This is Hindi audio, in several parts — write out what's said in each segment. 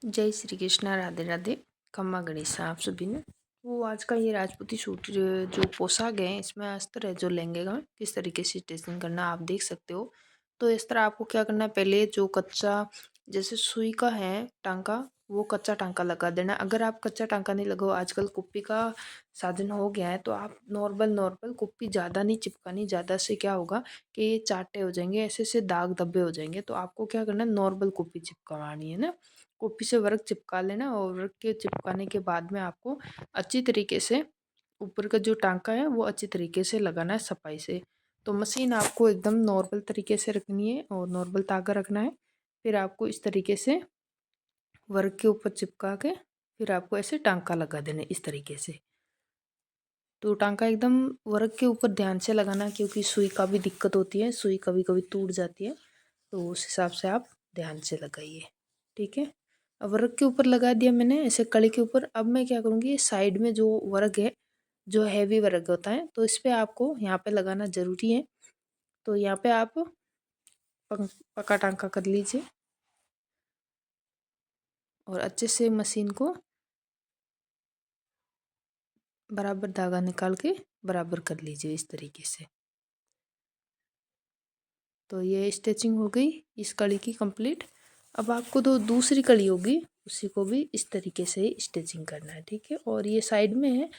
जय श्री कृष्णा, राधे राधे। खम्मा गणेशा आप सभी ने। वो आज का ये राजपूती सूट जो पोशाक है, इसमें अस्तर है जो लहंगे का किस तरीके से स्टिचिंग करना आप देख सकते हो। तो इस तरह आपको क्या करना है, पहले जो कच्चा जैसे सुई का है टांका, वो कच्चा टांका लगा देना। अगर आप कच्चा टांका नहीं लगाओ, आजकल कुप्पी का साधन हो गया है, तो आप नॉर्मल नॉर्मल कुप्पी ज़्यादा नहीं चिपकानी। ज़्यादा से क्या होगा कि ये चाटे हो जाएंगे, ऐसे ऐसे दाग धब्बे हो जाएंगे। तो आपको क्या करना है, नॉर्मल कुप्पी चिपकवानी है ना। कॉपी से वर्क चिपका लेना, और वर्क के चिपकाने के बाद में आपको अच्छी तरीके से ऊपर का जो टांका है वो अच्छी तरीके से लगाना है सफाई से। तो मशीन आपको एकदम नॉर्मल तरीके से रखनी है और नॉर्मल धागा रखना है। फिर आपको इस तरीके से वर्क के ऊपर चिपका के फिर आपको ऐसे टांका लगा देना इस तरीके से। तो टांका एकदम वर्क के ऊपर ध्यान से लगाना, क्योंकि सुई का भी दिक्कत होती है, सुई कभी कभी टूट जाती है। तो उस हिसाब से आप ध्यान से लगाइए, ठीक है। अब वर्क के ऊपर लगा दिया मैंने ऐसे कड़ी के ऊपर। अब मैं क्या करूँगी, साइड में जो वर्क है, जो हैवी वर्क होता है, तो इस पे आपको यहाँ पे लगाना ज़रूरी है। तो यहाँ पे आप पक्का टांका कर लीजिए और अच्छे से मशीन को बराबर धागा निकाल के बराबर कर लीजिए इस तरीके से। तो ये स्टिचिंग हो गई इस कड़ी की कंप्लीट। अब आपको तो दूसरी कड़ी होगी, उसी को भी इस तरीके से स्टिचिंग करना है, ठीक है। और ये साइड में है,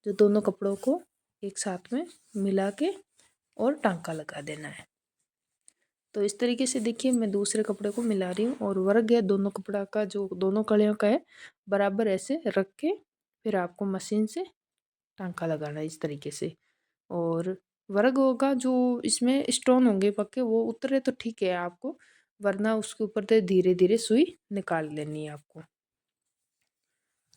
जो दोनों कपड़ों को एक साथ में मिला के और टांका लगा देना है। तो इस तरीके से देखिए, मैं दूसरे कपड़े को मिला रही हूँ और वर्क है दोनों कपड़ा का, जो दोनों कड़ियों का है, बराबर ऐसे रख के फिर आपको मशीन से टांका लगाना है इस तरीके से। और वर्ग होगा जो इसमें स्टोन होंगे पक्के, वो उतरे तो ठीक है आपको, वरना उसके ऊपर से धीरे धीरे सुई निकाल लेनी है आपको।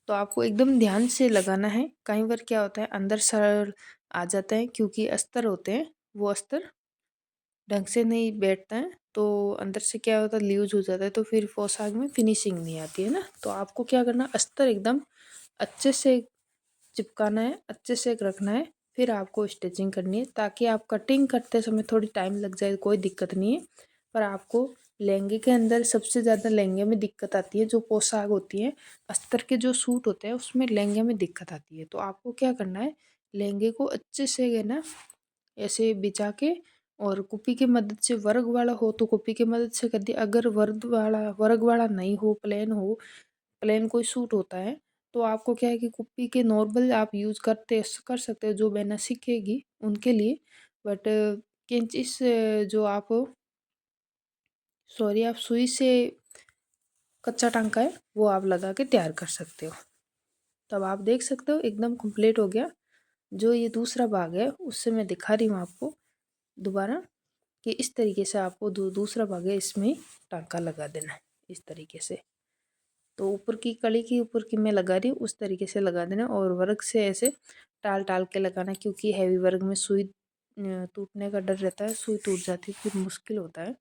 तो आपको एकदम ध्यान से लगाना है। कई बार क्या होता है, अंदर सर आ जाता है, क्योंकि अस्तर होते हैं, वो अस्तर ढंग से नहीं बैठता है, तो अंदर से क्या होता है, लूज हो जाता है, तो फिर पोशाक में फिनिशिंग नहीं आती है ना। तो आपको क्या करना, अस्तर एकदम अच्छे से चिपकाना है, अच्छे से रखना है। फिर आपको स्टिचिंग करनी है, ताकि आप कटिंग करते समय थोड़ी टाइम लग जाए, कोई दिक्कत नहीं है। पर आपको लहंगे के अंदर सबसे ज़्यादा लहंगे में दिक्कत आती है, जो पोशाक होती है, अस्तर के जो सूट होते हैं, उसमें लहंगे में दिक्कत आती है। तो आपको क्या करना है, लहंगे को अच्छे से है ना ऐसे बिछा के, और कुप्पी की मदद से, वर्ग वाला हो तो कुप्पी की मदद से कर दिया। अगर वर्ग वाला नहीं हो, प्लेन हो, प्लेन कोई सूट होता है, तो आपको क्या है कि कुप्पी के नॉर्मल आप यूज़ कर सकते हो, जो बहना सीखेगी उनके लिए। बट किंचिस जो आप सॉरी आप सुई से कच्चा टांका है वो आप लगा के तैयार कर सकते हो। तब आप देख सकते हो एकदम कंप्लीट हो गया। जो ये दूसरा भाग है, उससे मैं दिखा रही हूँ आपको दोबारा, कि इस तरीके से आपको दूसरा भाग है, इसमें टांका लगा देना है इस तरीके से। तो ऊपर की कड़ी की ऊपर की मैं लगा रही हूँ, उस तरीके से लगा देना, और वर्क से ऐसे टाल टाल के लगाना, क्योंकि हैवी वर्क में सुई टूटने का डर रहता है, सुई टूट जाती है फिर मुश्किल होता है।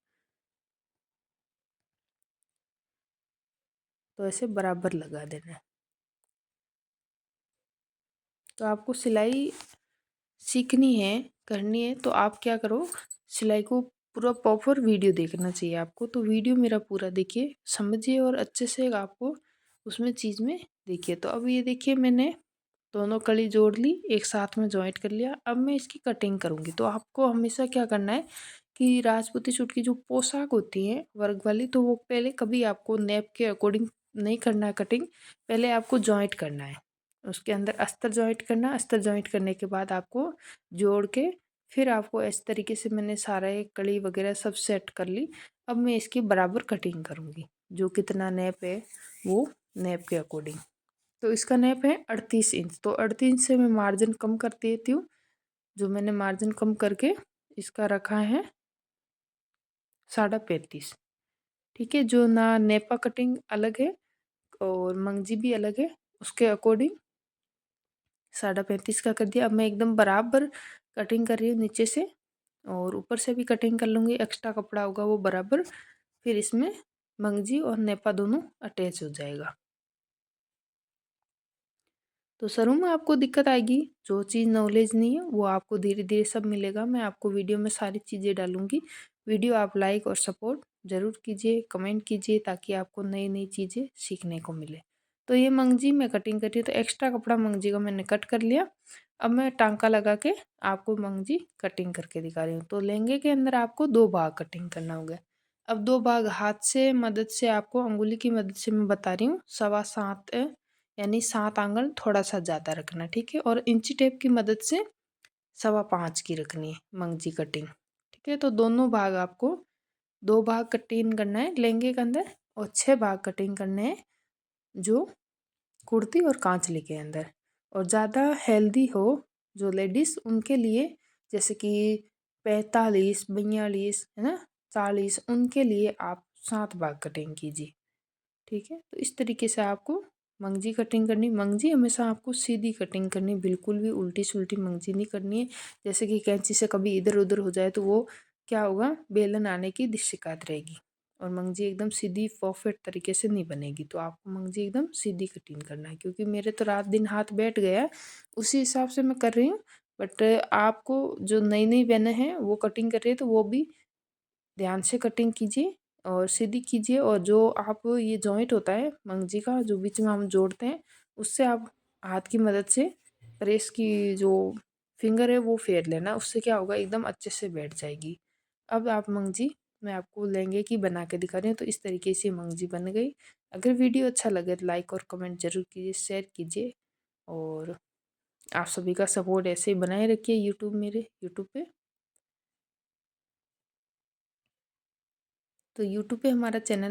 तो ऐसे बराबर लगा देना है। तो आपको सिलाई सीखनी है, करनी है, तो आप क्या करो, सिलाई को पूरा प्रॉपर वीडियो देखना चाहिए आपको। तो वीडियो मेरा पूरा देखिए, समझिए, और अच्छे से आपको उसमें चीज़ में देखिए। तो अब ये देखिए, मैंने दोनों कली जोड़ ली, एक साथ में जॉइंट कर लिया। अब मैं इसकी कटिंग करूँगी। तो आपको हमेशा क्या करना है कि राजपूती सूट की जो पोशाक होती है वर्क वाली, तो वो पहले कभी आपको नेप के अकॉर्डिंग नहीं करना है कटिंग, पहले आपको जॉइंट करना है। उसके अंदर अस्तर जॉइंट करना, अस्तर जॉइंट करने के बाद आपको जोड़ के फिर आपको इस तरीके से, मैंने सारा एक कड़ी वगैरह सब सेट कर ली। अब मैं इसकी बराबर कटिंग करूँगी, जो कितना नेप है वो नेप के अकॉर्डिंग। तो इसका नेप है 38 इंच। तो 38 से मैं मार्जिन कम कर देती हूँ। जो मैंने मार्जिन कम करके इसका रखा है 35.5। ठीक है, जो ना नेपा कटिंग अलग है और मंगजी भी अलग है, उसके अकॉर्डिंग 35.5 का कर दिया। अब मैं एकदम बराबर कटिंग कर रही हूँ नीचे से, और ऊपर से भी कटिंग कर लूँगी। एक्स्ट्रा कपड़ा होगा वो बराबर, फिर इसमें मंगजी और नेपा दोनों अटैच हो जाएगा। तो शुरू में आपको दिक्कत आएगी, जो चीज़ नॉलेज नहीं है वो आपको धीरे धीरे सब मिलेगा। मैं आपको वीडियो में सारी चीज़ें डालूँगी। वीडियो आप लाइक और सपोर्ट ज़रूर कीजिए, कमेंट कीजिए ताकि आपको नई नई चीज़ें सीखने को मिले। तो ये मंगजी मैं कटिंग कर रही हूँ, तो एक्स्ट्रा कपड़ा मंगजी का मैंने कट कर लिया। अब मैं टांका लगा के आपको मंगजी कटिंग करके दिखा रही हूँ। तो लहंगे के अंदर आपको 2 भाग कटिंग करना होगा। अब 2 भाग हाथ से मदद से आपको अंगुली की मदद से मैं बता रही हूँ, 7.25 यानी 7 आंगल थोड़ा सा ज़्यादा रखना, ठीक है। और इंची टेप की मदद से 5.25 की रखनी है मंगजी कटिंग, ठीक है। तो दोनों भाग आपको 2 भाग कटिंग करना है लहंगे के अंदर और 6 भाग कटिंग करने हैं जो कुर्ती और कांचले के अंदर। और ज़्यादा हेल्दी हो जो लेडीज़ उनके लिए, जैसे कि 45, 42 है ना, 40, उनके लिए आप 7 भाग कटिंग कीजिए, ठीक है। तो इस तरीके से आपको मंगजी कटिंग करनी। मंगजी हमेशा आपको सीधी कटिंग करनी, बिल्कुल भी उल्टी सुल्टी मंगजी नहीं करनी है। जैसे कि कैंची से कभी इधर उधर हो जाए तो वो क्या होगा, बेलन आने की शिकायत रहेगी और मंगजी एकदम सीधी परफेक्ट तरीके से नहीं बनेगी। तो आपको मंगजी एकदम सीधी कटिंग करना है, क्योंकि मेरे तो रात दिन हाथ बैठ गया है, उसी हिसाब से मैं कर रही हूँ। बट आपको जो नई नई बहनें हैं वो कटिंग कर रही है तो वो भी ध्यान से कटिंग कीजिए और सीधी कीजिए। और जो आप ये जॉइंट होता है मंगजी का जो बीच में हम जोड़ते हैं, उससे आप हाथ की मदद से प्रेस की जो फिंगर है वो फेर लेना, उससे क्या होगा एकदम अच्छे से बैठ जाएगी। अब आप मंगजी मैं आपको लहंगे की बना के दिखा रही हूँ। तो इस तरीके से मंगजी बन गई। अगर वीडियो अच्छा लगे तो लाइक और कमेंट जरूर कीजिए, शेयर कीजिए और आप सभी का सपोर्ट ऐसे ही बनाए रखिए मेरे यूट्यूब पे। तो यूट्यूब पे हमारा चैनल